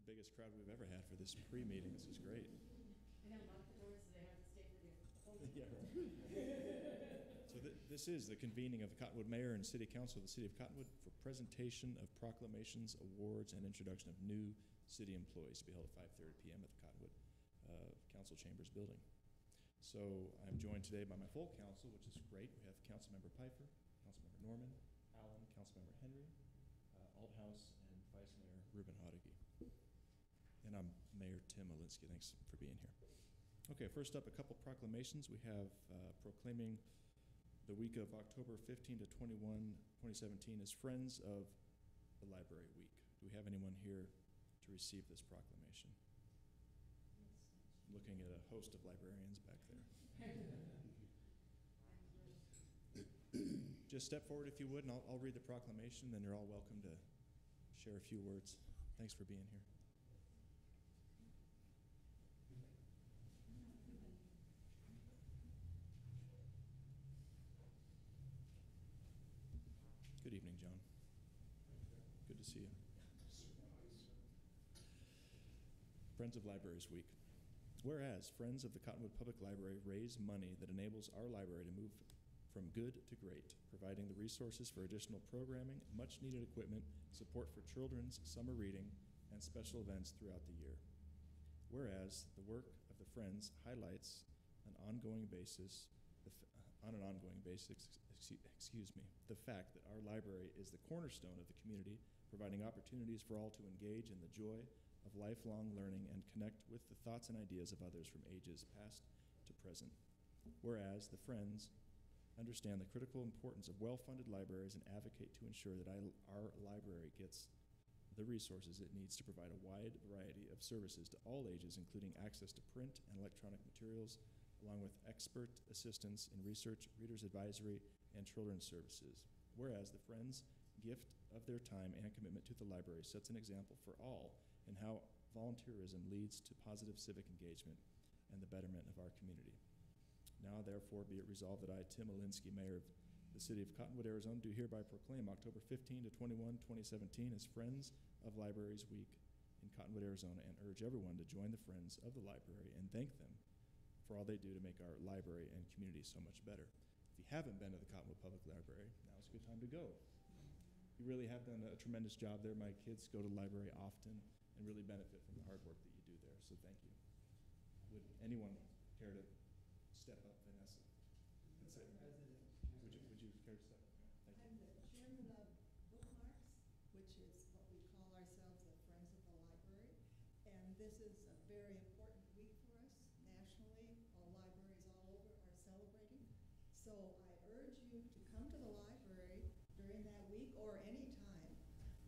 biggest crowd we've ever had for this pre-meeting. This is great. And then lock the doors so they have to stay for the whole Yeah, right. So this is the convening of the Cottonwood Mayor and City Council of the City of Cottonwood for presentation of proclamations, awards, and introduction of new city employees to be held at 5:30 p.m. at the Cottonwood Council Chambers building. So I'm joined today by my full council, which is great. We have Councilmember Pfeiffer, Councilmember Norman, Allen, Councilmember Henry, Althouse, and Vice Mayor Ruben Hodeggy. And I'm Mayor Tim Olinsky. Thanks for being here. Okay, first up, a couple proclamations. We have proclaiming the week of October 15 to 21, 2017 as Friends of the Library Week. Do we have anyone here to receive this proclamation? Looking at a host of librarians back there. Just step forward if you would, and I'll read the proclamation, then you're all welcome to share a few words. Thanks for being here. Good evening, John. Good to see you. Friends of Libraries Week. Whereas Friends of the Cottonwood Public Library raise money that enables our library to move from good to great, providing the resources for additional programming, much-needed equipment, support for children's summer reading, and special events throughout the year. Whereas the work of the Friends highlights on an ongoing basis, the fact that our library is the cornerstone of the community, providing opportunities for all to engage in the joy of lifelong learning and connect with the thoughts and ideas of others from ages past to present. Whereas the Friends understand the critical importance of well-funded libraries and advocate to ensure that our library gets the resources it needs to provide a wide variety of services to all ages, including access to print and electronic materials, along with expert assistance in research, reader's advisory, and children's services. Whereas the Friends' gift of their time and commitment to the library sets an example for all in how volunteerism leads to positive civic engagement and the betterment of our community. Now, therefore, be it resolved that I, Tim Olinsky, Mayor of the City of Cottonwood, Arizona, do hereby proclaim October 15 to 21, 2017 as Friends of Libraries Week in Cottonwood, Arizona, and urge everyone to join the Friends of the Library and thank them for all they do to make our library and community so much better. If you haven't been to the Cottonwood Public Library, now's a good time to go. You really have done a tremendous job there. My kids go to the library often and really benefit from the hard work that you do there, so thank you. Would anyone care to step up, Vanessa? That's it. Would you care to step up? Thank you. I'm the chairman of Bookmarks, which is what we call ourselves the Friends of the Library. And this is a very important week for us nationally. All libraries all over are celebrating. So I urge you to come to the library during that week or any time.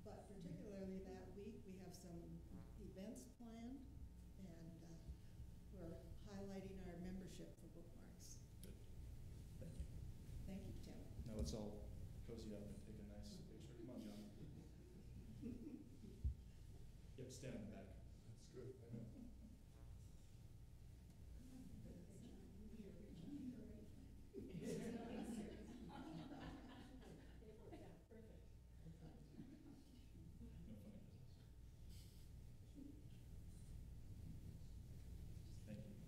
But particularly that week, we have some events planned, and we're highlighting our membership for Bookmarks. Good. Thank you. Thank you, Tim. Now let's all cozy up and take a nice picture. Come on, John. Yep, stand in the back. That's good. I know. No funny business. Thank you. Thank you.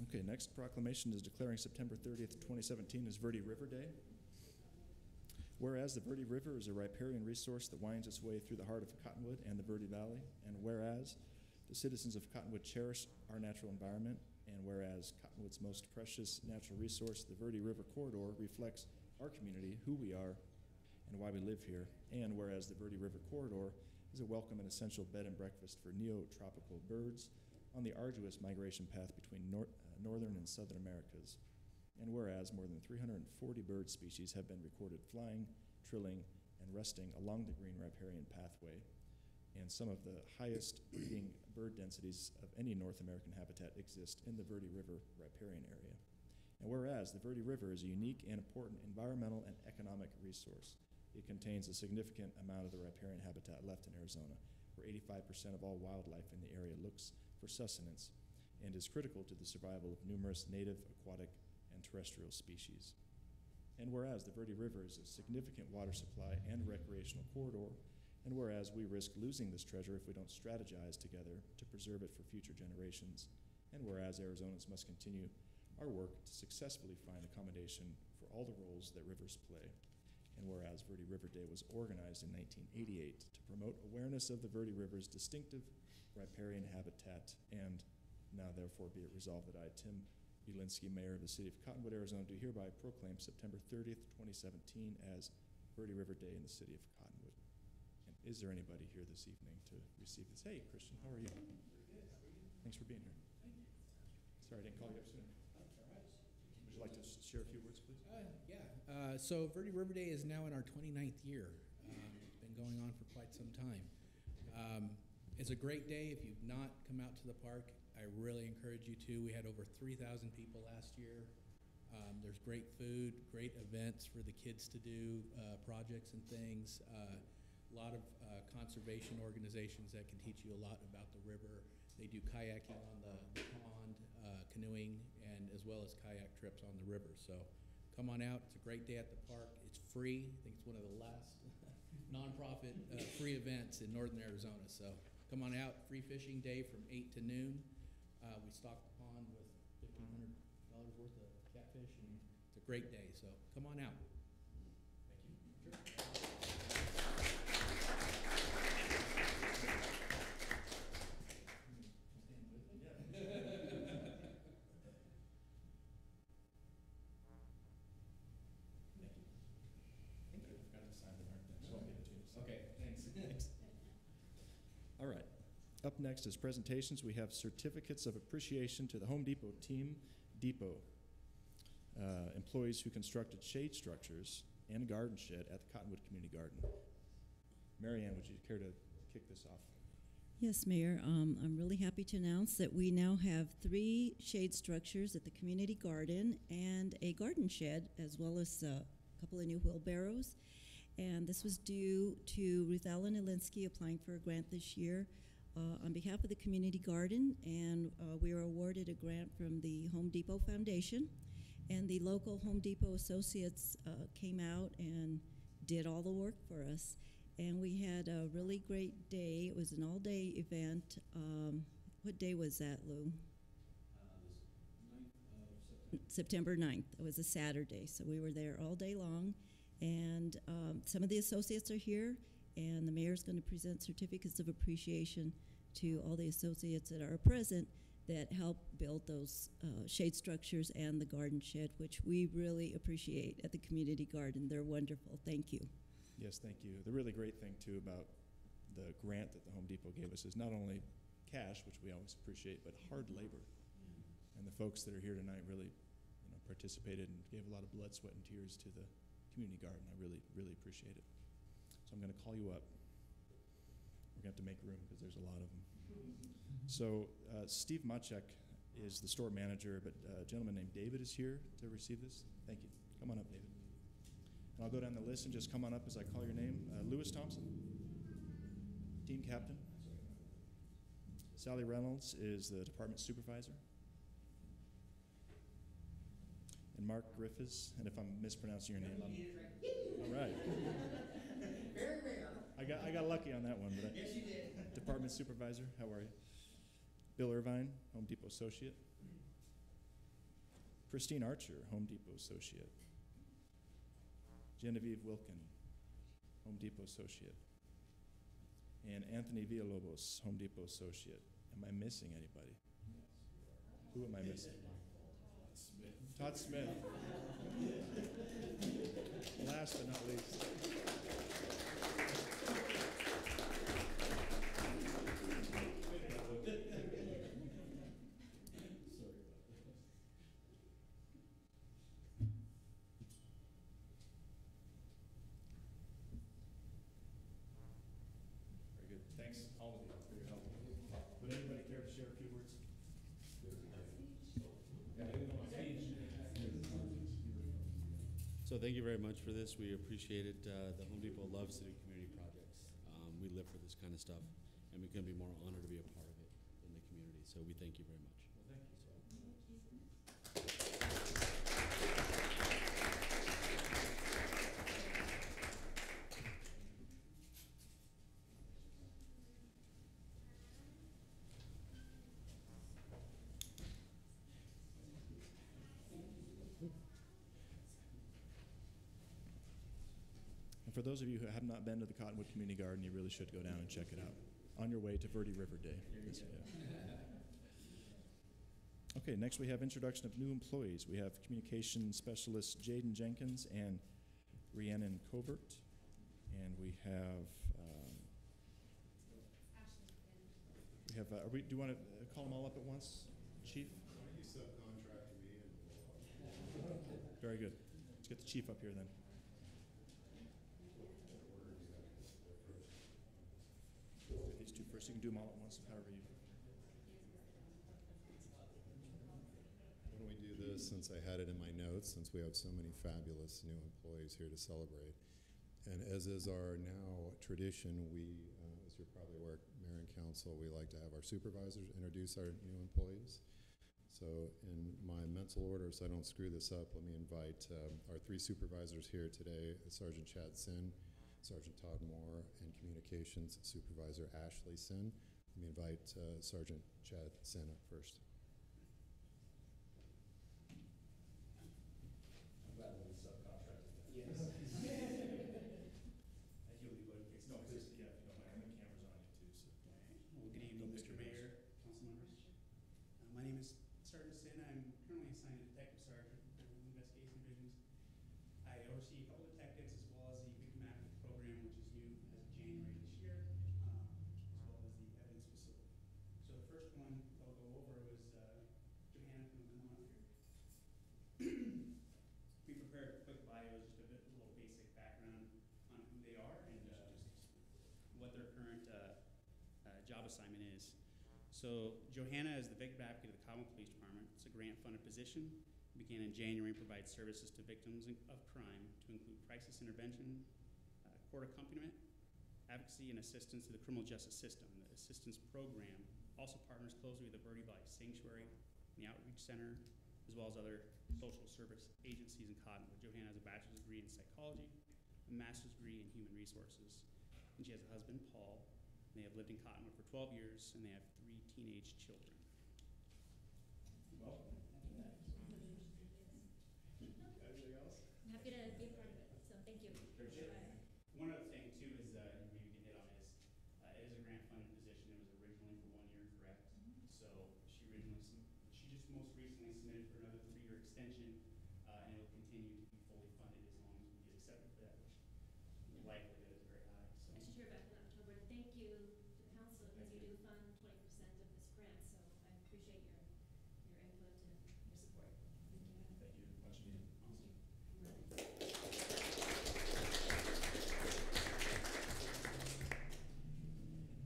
Okay, next proclamation is declaring September 30th, 2017 as Verde River Day. Whereas the Verde River is a riparian resource that winds its way through the heart of Cottonwood and the Verde Valley, and whereas the citizens of Cottonwood cherish our natural environment, and whereas Cottonwood's most precious natural resource, the Verde River Corridor, reflects our community, who we are, and why we live here, and whereas the Verde River Corridor is a welcome and essential bed and breakfast for neotropical birds on the arduous migration path between northern and southern Americas. And whereas more than 340 bird species have been recorded flying, trilling, and resting along the green riparian pathway, and some of the highest breeding bird densities of any North American habitat exist in the Verde River riparian area. And whereas the Verde River is a unique and important environmental and economic resource, it contains a significant amount of the riparian habitat left in Arizona, where 85% of all wildlife in the area looks for sustenance and is critical to the survival of numerous native, aquatic, and terrestrial species. And whereas the Verde River is a significant water supply and recreational corridor, and whereas we risk losing this treasure if we don't strategize together to preserve it for future generations, and whereas Arizonans must continue our work to successfully find accommodation for all the roles that rivers play, and whereas Verde River Day was organized in 1988 to promote awareness of the Verde River's distinctive riparian habitat, and now therefore be it resolved that I, Tim Ulinsky, Mayor of the City of Cottonwood, Arizona, do hereby proclaim September 30th, 2017 as Verde River Day in the City of Cottonwood. And is there anybody here this evening to receive this? Hey, Christian, how are you? Pretty good. How are you? Thanks for being here. Thank you. Sorry I didn't call you up sooner. That's all right. Would you like to share a few words, please? Yeah. So Verde River Day is now in our 29th year. It's been going on for quite some time. It's a great day. If you've not come out to the park, I really encourage you to. We had over 3,000 people last year. There's great food, great events for the kids to do, projects and things. A lot of conservation organizations that can teach you a lot about the river. They do kayaking on the pond, canoeing, and as well as kayak trips on the river. So come on out. It's a great day at the park. It's free. I think it's one of the last nonprofit free events in northern Arizona. So come on out. Free fishing day from 8 to noon. We stock the pond with $1,500 worth of catfish, and it's a great day. So come on out. Thank you. All right. Up next is presentations. We have certificates of appreciation to the Home Depot Team Depot, employees who constructed shade structures and a garden shed at the Cottonwood Community Garden. Marianne, would you care to kick this off? Yes, Mayor. I'm really happy to announce that we now have 3 shade structures at the community garden and a garden shed, as well as a couple of new wheelbarrows. And this was due to Ruth Ellen Alinsky applying for a grant this year on behalf of the community garden, and we were awarded a grant from the Home Depot Foundation. And the local Home Depot associates came out and did all the work for us. And we had a really great day. It was an all-day event. What day was that, Lou? September 9th. It was a Saturday, so we were there all day long. And some of the associates are here, and the mayor's going to present certificates of appreciation to all the associates that are present that helped build those shade structures and the garden shed, which we really appreciate at the community garden. They're wonderful. Thank you. Yes, thank you. The really great thing, too, about the grant that the Home Depot gave us is not only cash, which we always appreciate, but hard labor. And the folks that are here tonight really participated and gave a lot of blood, sweat, and tears to the community garden. I really, really appreciate it. So I'm going to call you up. We're going to have to make room because there's a lot of them. So Steve Machek is the store manager, but a gentleman named David is here to receive this. Thank you. Come on up, David. And I'll go down the list and just come on up as I call your name. Lewis Thompson, team captain. Sally Reynolds is the department supervisor. And Mark Griffiths, and if I'm mispronouncing your name, all right. Very rare. I got lucky on that one, but Yes, you did. Department supervisor, how are you? Bill Irvine, Home Depot associate. Christine Archer, Home Depot associate. Genevieve Wilkin, Home Depot associate. And Anthony Villalobos, Home Depot associate. Am I missing anybody? Who am I missing? Todd Smith. Last but not least. Very good. Thanks, all of you, for your help. Would anybody care to share a few words? So thank you very much for this. We appreciate it. The Home Depot loves to do community projects. We live for this kind of stuff, and we couldn't be more honored to be a part of it in the community. So we thank you very much. Well, thank you. And for those of you who have not been to the Cottonwood Community Garden, you really should go down and check it out on your way to Verde River Day. Okay, next we have introduction of new employees. We have communication specialist Jaden Jenkins and Rhiannon Covert. And we have, do you want to call them all up at once, Chief? Why don't you subcontract me and Very good. Let's get the chief up here then. Do these two first. You can do them all at once, however you. Why don't we do this, since I had it in my notes, since we have so many fabulous new employees here to celebrate. And as is our now tradition, we, as you're probably aware, Mayor and Council, we like to have our supervisors introduce our new employees. So in my mental order, so I don't screw this up, let me invite our three supervisors here today, Sergeant Chad Sin, Sergeant Todd Moore, and Communications Supervisor Ashley Sin. Let me invite Sergeant Chad Sin up first. I'm glad we subcontracted that. Yes. Ideally, but it's no, it's, yeah, if you don't mind, the camera's on you too. So. Well, good evening, Mr. Mayor, council members. My name is Sergeant Sin. I'm currently assigned to Detective Sergeant in the Investigation Divisions. I oversee a couple detectives as well as the Victim Advocate Program, which is new as of January this year, as well as the evidence facility. So the first one I'll go over was Johanna, can you come on up here? We prepared a quick bio, just a little basic background on who they are and what their current job assignment is. So Johanna is the Victim Advocate of the Cottonwood Police Department. It's a grant-funded position. It began in January and provides services to victims of crime to include crisis intervention, court accompaniment, advocacy, and assistance to the criminal justice system. The assistance program also partners closely with the Verde Sanctuary and the Outreach Center, as well as other social service agencies in Cottonwood. Johanna has a bachelor's degree in psychology, a master's degree in human resources, and she has a husband, Paul. They have lived in Cottonwood for 12 years, and they have 3 teenage children. Welcome. Anything else? I'm happy to be a part of it, so thank you. One other thing too is, maybe we can hit on is, it is a grant-funded position. It was originally for 1 year, correct? So she just most recently submitted for another 3-year extension, and it will continue to be fully funded as long as we get accepted for that, which the likelihood is very high. So. I should hear back in October. Thank you to the council because you do fund 20% of this grant, so I appreciate your input and your support. Thank you. Thank you. Much needed.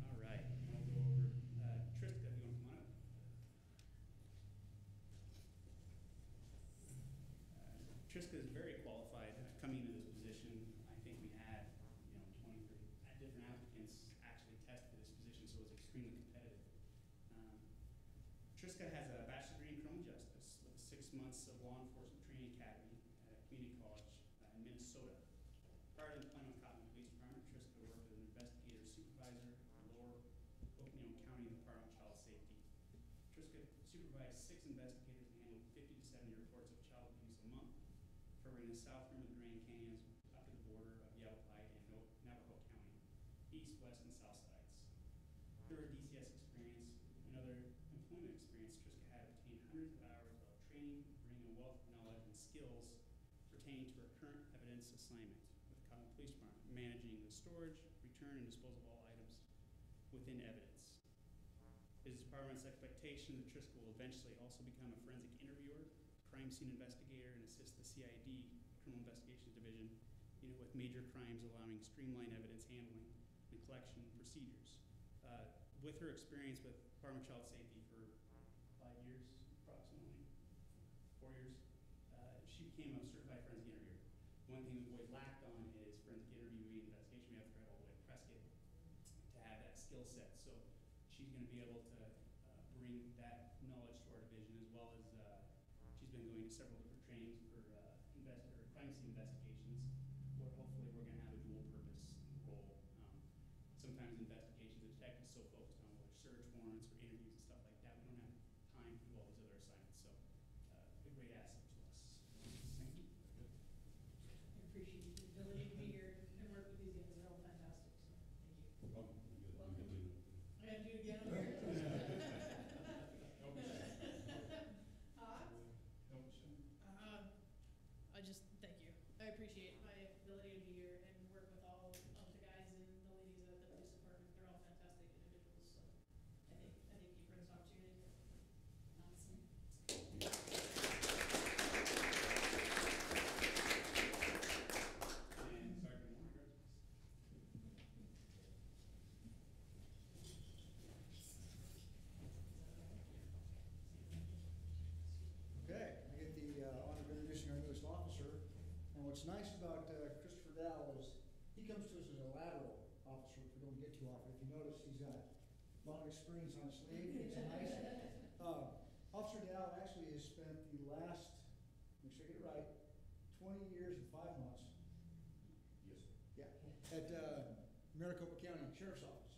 All right, I'll go over, Tristica, if you want to come on up. Tristica is very qualified coming into this position. I think we had, 20, 30 different applicants actually test for this position, so it's extremely competitive. Tristica has a bachelor's degree in criminal justice with 6 months of law enforcement training academy at a community college in Minnesota. Prior to employment with Cottonwood Police Department, Tristica worked as an investigator supervisor in Lower Oakland County Department of Child Safety. Tristica supervised 6 investigators and handled 50 to 70 reports of child abuse a month, covering the south rim of the Grand Canyons up to the border of Yavapai and Navajo County, east, west, and south sides. Through her DCS experience and other employment experience, Tristica had obtained hundreds of hours of training, bringing a wealth of knowledge and skills pertaining to her current evidence assignment with the Cottonwood Police Department, managing the storage, return, and disposal of all items within evidence. It is the department's expectation that Tristica will eventually also become a forensic interviewer, crime scene investigator, and assist the CID, Criminal Investigations Division, with major crimes, allowing streamlined evidence handling and collection procedures. With her experience with Department of Child Safety for 5 years, approximately 4 years, she became a certified forensic interviewer. one thing we've always lacked on is forensic interviewing investigation. We have to drive all the way to Prescott to have that skill set. So she's going to be able to bring that knowledge to our division, as well as she's been going to several different trainings for crime scene investigations, where hopefully we're going to have a dual purpose role. Sometimes investigations, the detective's so focused on whether search warrants or interviews and stuff like that, we don't have time to do all these other assignments. So a great asset to us. Thank you. I appreciate the ability to be here and work with these guys. They're all fantastic. So thank you. Welcome. Welcome. I have to do it again over here. I just thank you. I appreciate my ability to be here and work with all of the guys and the ladies at the police department. They're all fantastic individuals. So I think he brings opportunity. Awesome. And Sergeant Moore, Okay, I get the honor of introducing our newest officer. And what's nice about Christopher Dow is he comes to us as a lateral officer, which we don't get too often. If you notice, he's got a lot of experience on his sleeve. It's nice. Officer Dow actually has spent the last, make sure I get it right, 20 years and 5 months. Yes. Yeah, at Maricopa County Sheriff's Office.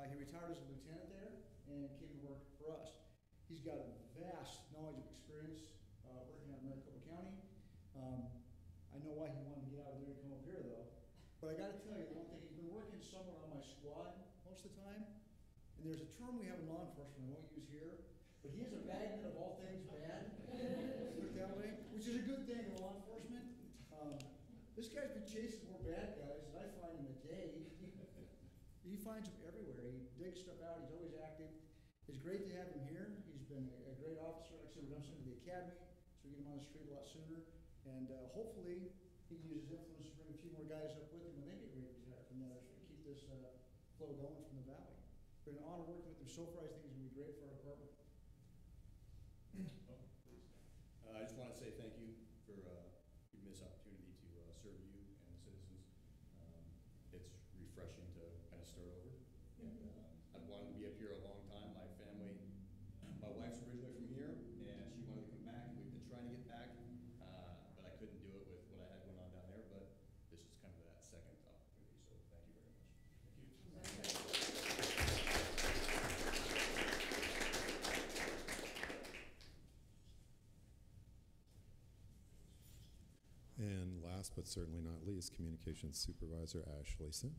He retired as a lieutenant there and came to work for us. He's got a vast knowledge of experience working out of Maricopa County. I know why he wanted to get out of there and come over here, though. But I got to tell you, the one thing, he's been working somewhere on my squad most of the time. And there's a term we have in law enforcement I won't use here, but he is a bagman of all things bad, put it that way, which is a good thing in law enforcement. This guy's been chasing more bad guys than I find in a day. He finds them everywhere. He digs stuff out. He's always active. It's great to have him here. He's been a great officer. Like I said, we're going to send him to the academy, so we get him on the street a lot sooner. And hopefully, he can use his influence to bring a few more guys up with him when they get ready to retire from that, so we keep this flow going from the valley. It's been an honor working with him so far. I think he's going to be great for our department. I just want to say thank you for giving me this opportunity to serve you and the citizens. It's refreshing to kind of start over. And I've wanted to be up here a long time. My family, my wife's originally from here, and she wanted to come back, and we've been trying to get back, but I couldn't do it with what I had going on down there. But this is kind of that second opportunity, so thank you very much. Thank you. And last but certainly not least, Communications Supervisor Ashley Sim.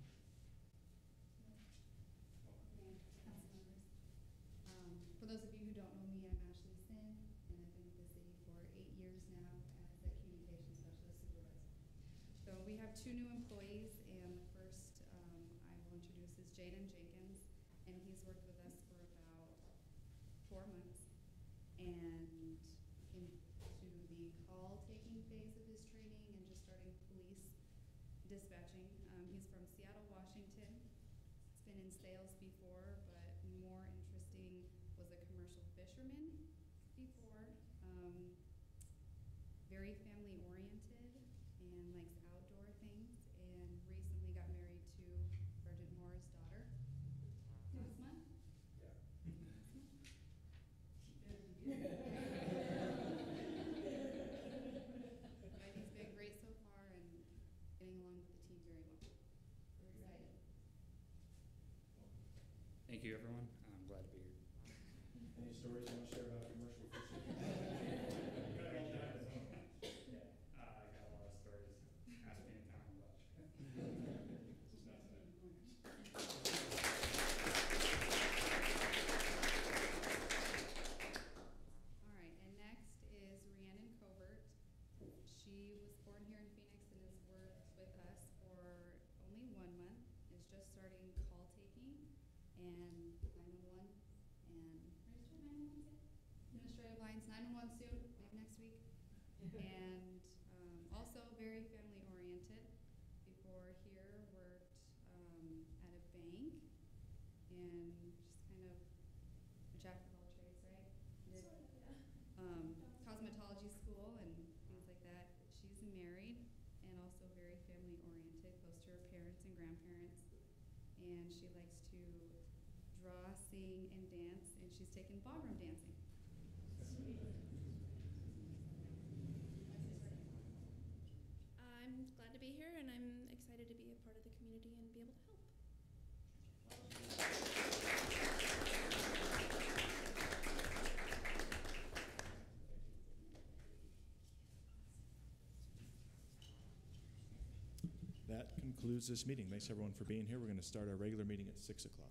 For those of you who don't know me, I'm Ashley Sin, and I've been with the city for 8 years now as a communications specialist supervisor. So we have 2 new employees, and the first I will introduce is JADEN Jenkins, and he's worked with us for about 4 months. And into the call-taking phase of his training and just starting police dispatching. He's from Seattle, Washington. He's been in sales before, but more interesting was a commercial fisherman before. Very family oriented and likes outdoor things, and recently got married to Sergeant Moore's daughter last month. Yeah. But he's been great so far and getting along with the team very well. We're excited. Thank you, everyone. I'm glad to be here. Any stories you want to share about commercial fishing? I got a lot of stories. Ask me anytime about it. Just not today. All right, and next is RHIANNON COVERT. She was born here in Phoenix and has worked with us for only 1 month. Is just starting call taking and 911 and administrative lines, 911 soon, maybe next week. And also very family oriented. Before here, worked at a bank and just kind of a jack of all trades, right? Did cosmetology school and things like that. She's married and also family-oriented, close to her parents and grandparents. And she likes to draw, sing, and dance, and she's taken ballroom dancing. I'm glad to be here, and I'm excited to be a part of the community and be able to help. That concludes this meeting. Thanks everyone for being here. We're going to start our regular meeting at 6 o'clock.